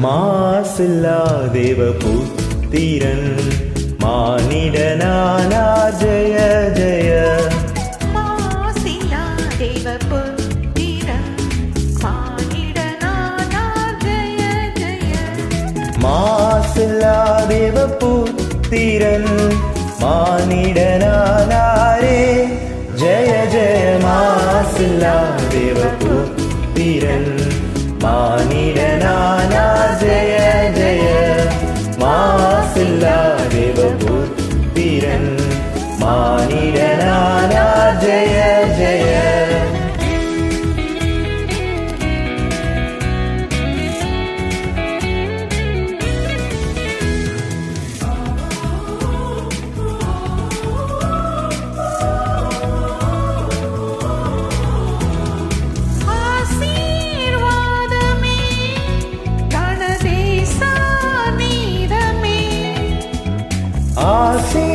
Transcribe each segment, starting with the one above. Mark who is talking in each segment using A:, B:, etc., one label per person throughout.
A: மாசில்லா தேவபுத்திரன் மானிடனானார் ஜெய ஜெய.
B: மாசில்லா தேவபுத்திரன் மானிடனானார் ஜெய ஜெய.
A: மாசில்லா தேவபுத்திரன் மானிடனானாரே ஜெய ஜெய. மாசில்லா தேவபுத்திரன் மானிடனானார் ஜெய ஜெய. மாசில்லா தேவபுத்திரன் மானிடனானார் ஜெய ஜெய.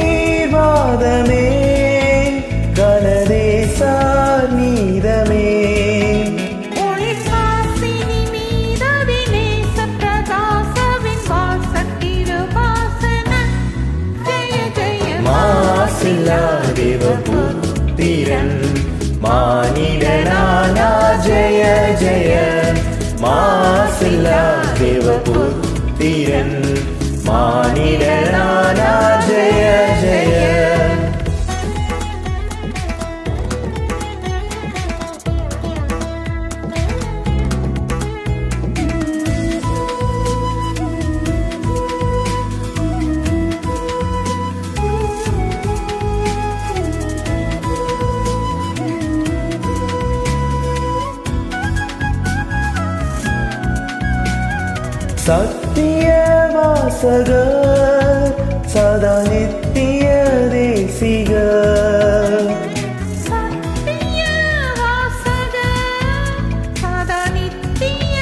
A: ஆசீர்வாதமே கனதேசார் நீதமே.
B: ஒளிர்காசினி மீததி நேச பிரகாசவின் வாசத்திருவாசன ஜெய ஜெய.
A: மாசில்லா தேவபுத்திரன் மானிடனானார் ஜெய ஜெய. மாசில்லா தேவபுத்திரன் மானிடனானார் ஜெய ஜெய. சத்திய வாசகர் சதா நித்திய தேசிகர்.
B: சத்திய வாசகர் சதா நித்திய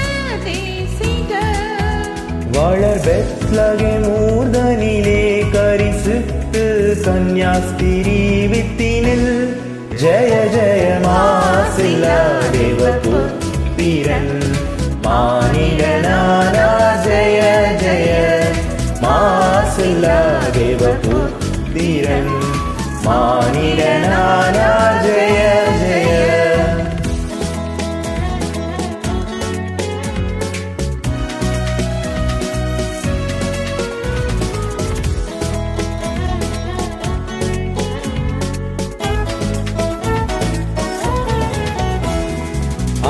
B: தேசிகர்.
A: வளர் பெத்லகேம் ஊர்தனிலே கரிசுத்து கன்யாஸ்திரி வித்தினில் ஜெய ஜெய. மாசில்லா தேவபுத்திரன் மானிடனானார் ஜெய ஜெய. மாசில்லா தேவபுத்திரன் மானிடனானார் ஜெய ஜெய.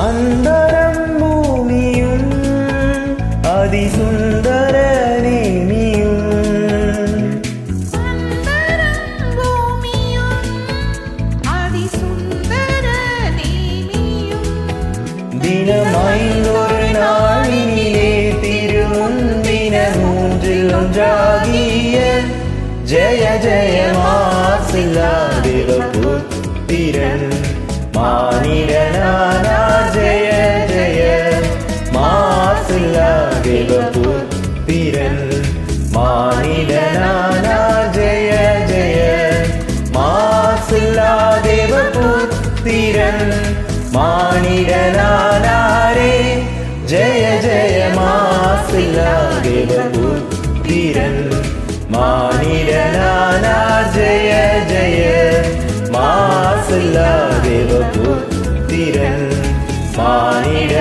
A: அந்தரம் பூமியும் அதிசுந்தர நேமியும்
B: அந்தரம் பூமியும் அதிசுந்தர நேமியும்.
A: தினமைந்தொரு நாளினிலே திருமுன்தின மூன்றில் ஒன்றாகிய ஜெய ஜெய. மாசில்லா தேவபுத்திரன் மானிடனானார் ஜெய ஜெய. மாசில்லா தேவபுத்திரன் மானிடனானார் ஜெய ஜெய. மாசில்லா தேவபுத்திரன் மானிடனானாரே ஜெய ஜெய. மாசில்லா தேவபுத்திரன் மானிடனானார் ஜெய ஜெய. மாசில்லா தேவபுத்திரன் மானிட